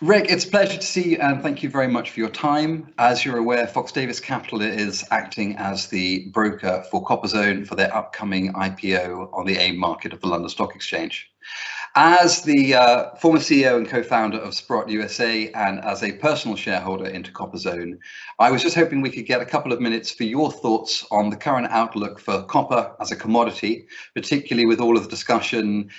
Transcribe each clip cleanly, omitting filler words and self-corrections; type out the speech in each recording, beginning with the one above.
Rick, it's a pleasure to see you, and thank you very much for your time. As you're aware, Fox-Davies Capital is acting as the broker for CopperZone for their upcoming IPO on the AIM market of the London Stock Exchange. As the former CEO and co-founder of Sprott USA and as a personal shareholder into CopperZone, I was just hoping we could get a couple of minutes for your thoughts on the current outlook for copper as a commodity, particularly with all of the discussion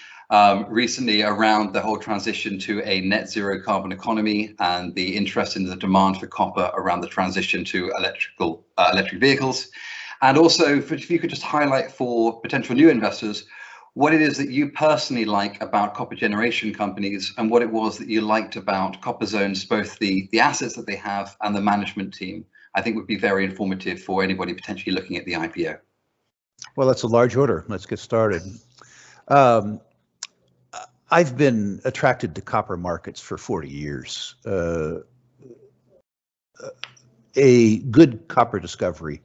recently around the whole transition to a net zero carbon economy and the interest in the demand for copper around the transition to electric vehicles. And also, if you could just highlight for potential new investors what it is that you personally like about copper generation companies and what it was that you liked about CopperZone's both the assets that they have and the management team, I think would be very informative for anybody potentially looking at the IPO. Well, that's a large order. Let's get started. I've been attracted to copper markets for 40 years. A good copper discovery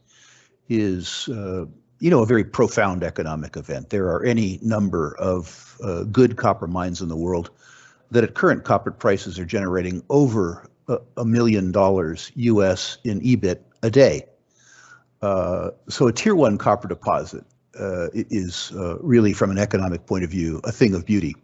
is a very profound economic event. There are any number of good copper mines in the world that at current copper prices are generating over $1 million US in EBIT a day. So a tier one copper deposit is really, from an economic point of view, a thing of beauty.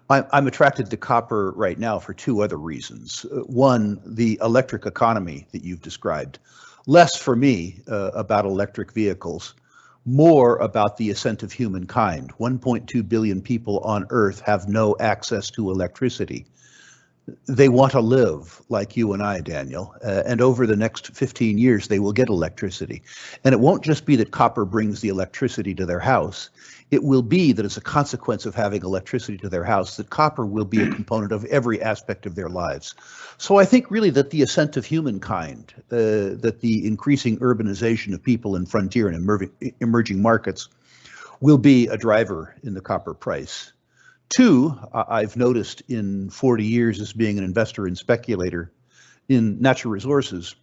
I'm attracted to copper right now for two other reasons. One, the electric economy that you've described. Less for me about electric vehicles, more about the ascent of humankind. 1.2 billion people on Earth have no access to electricity. They want to live like you and I, Daniel, and over the next 15 years, they will get electricity. And it won't just be that copper brings the electricity to their house. It will be that as a consequence of having electricity to their house, that copper will be a component of every aspect of their lives. So I think really that the ascent of humankind, that the increasing urbanization of people in frontier and emerging markets will be a driver in the copper price. Two, I've noticed in 40 years as being an investor and speculator in natural resources,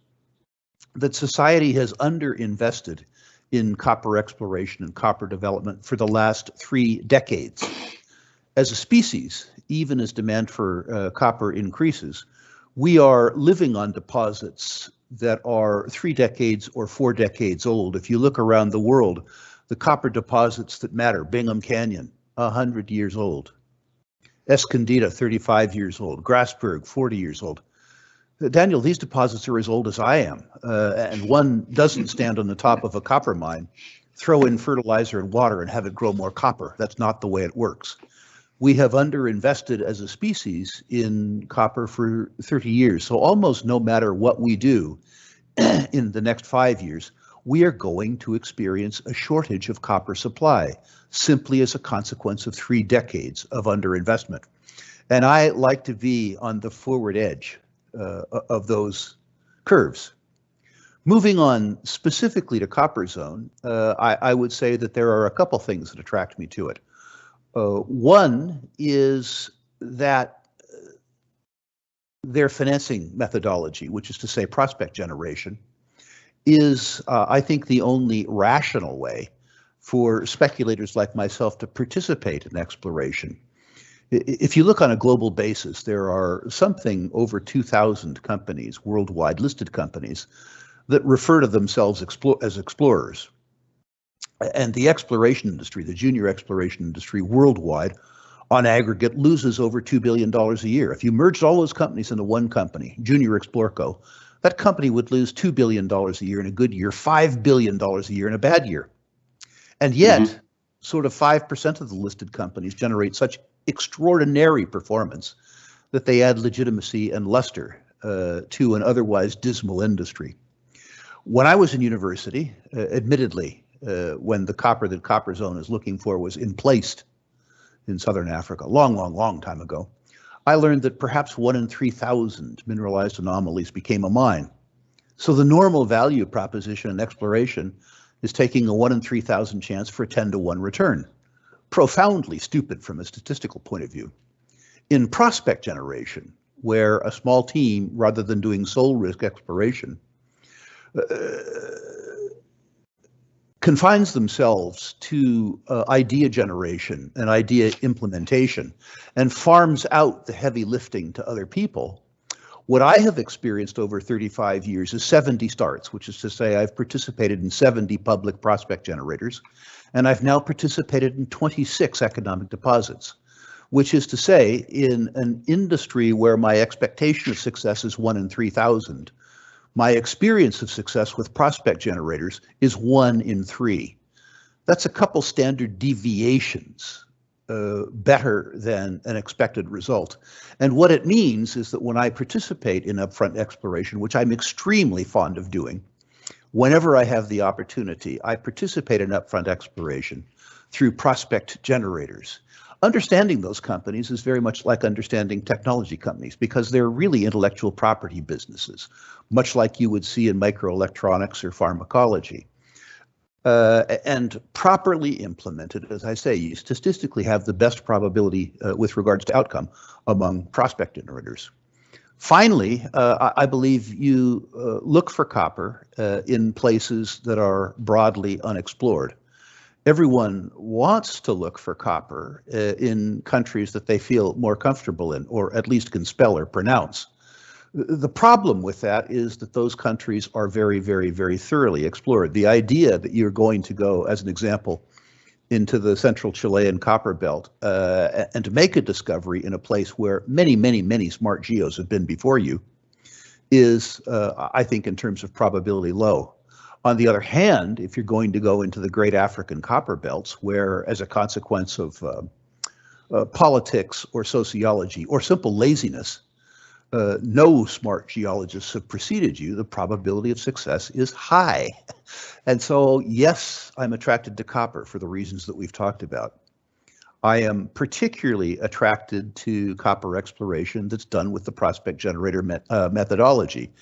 that society has underinvested in copper exploration and copper development for the last 3 decades. As a species, even as demand for copper increases, we are living on deposits that are 3 decades or 4 decades old. If you look around the world, the copper deposits that matter, Bingham Canyon, 100 years old. Escondida, 35 years old. Grasberg, 40 years old. Daniel, these deposits are as old as I am, and one doesn't stand on the top of a copper mine, throw in fertilizer and water and have it grow more copper. That's not the way it works. We have underinvested as a species in copper for 30 years. So almost no matter what we do in the next 5 years, we are going to experience a shortage of copper supply, simply as a consequence of 3 decades of underinvestment. And I like to be on the forward edge of those curves. Moving on specifically to CopperZone, I would say that there are a couple things that attract me to it. One is that their financing methodology, which is to say prospect generation, is, I think, the only rational way for speculators like myself to participate in exploration. If you look on a global basis, there are something over 2,000 companies, worldwide listed companies, that refer to themselves as explorers. And the exploration industry, the junior exploration industry worldwide, on aggregate, loses over $2 billion a year. If you merged all those companies into one company, Junior Explorco, that company would lose $2 billion a year in a good year, $5 billion a year in a bad year. And yet, sort of 5% of the listed companies generate such extraordinary performance that they add legitimacy and luster to an otherwise dismal industry. When I was in university, admittedly, when the copper that CopperZone is looking for was emplaced in Southern Africa, long time ago, I learned that perhaps 1 in 3,000 mineralized anomalies became a mine. So the normal value proposition in exploration is taking a 1 in 3,000 chance for a 10-to-1 return. Profoundly stupid from a statistical point of view. In prospect generation, where a small team, rather than doing sole risk exploration, confines themselves to idea generation and idea implementation and farms out the heavy lifting to other people, what I have experienced over 35 years is 70 starts, which is to say I've participated in 70 public prospect generators, and I've now participated in 26 economic deposits, which is to say in an industry where my expectation of success is 1 in 3,000, my experience of success with prospect generators is 1 in 3. That's a couple standard deviations better than an expected result. And what it means is that when I participate in upfront exploration, which I'm extremely fond of doing, whenever I have the opportunity, I participate in upfront exploration through prospect generators. Understanding those companies is very much like understanding technology companies because they're really intellectual property businesses, much like you would see in microelectronics or pharmacology. And properly implemented, as I say, you statistically have the best probability with regards to outcome among prospect generators. Finally, I believe you look for copper in places that are broadly unexplored. Everyone wants to look for copper in countries that they feel more comfortable in, or at least can spell or pronounce. The problem with that is that those countries are very, very, very thoroughly explored. The idea that you're going to go, as an example, into the central Chilean copper belt and to make a discovery in a place where many, many, many smart geos have been before you is, I think, in terms of probability, low. On the other hand, if you're going to go into the great African copper belts, where as a consequence of politics or sociology or simple laziness, no smart geologists have preceded you, the probability of success is high. And so, yes, I'm attracted to copper for the reasons that we've talked about. I am particularly attracted to copper exploration that's done with the prospect generator methodology,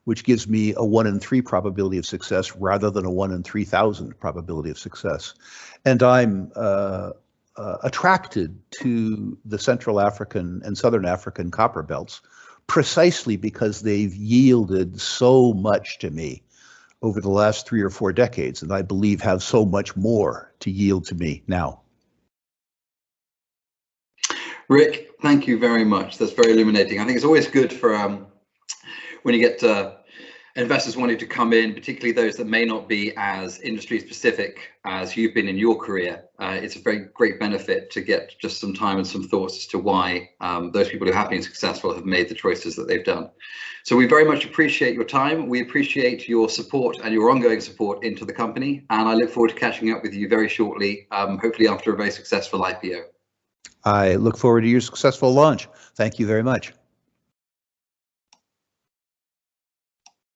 which gives me a 1 in 3 probability of success rather than a 1 in 3,000 probability of success. And I'm attracted to the Central African and Southern African copper belts precisely because they've yielded so much to me over the last 3 or 4 decades, and I believe have so much more to yield to me now. Rick, thank you very much. That's very illuminating. I think it's always good for when you get investors wanting to come in, particularly those that may not be as industry specific as you've been in your career. It's a very great benefit to get just some time and some thoughts as to why those people who have been successful have made the choices that they've done. So we very much appreciate your time. We appreciate your support and your ongoing support into the company. And I look forward to catching up with you very shortly, hopefully after a very successful IPO. I look forward to your successful launch. Thank you very much.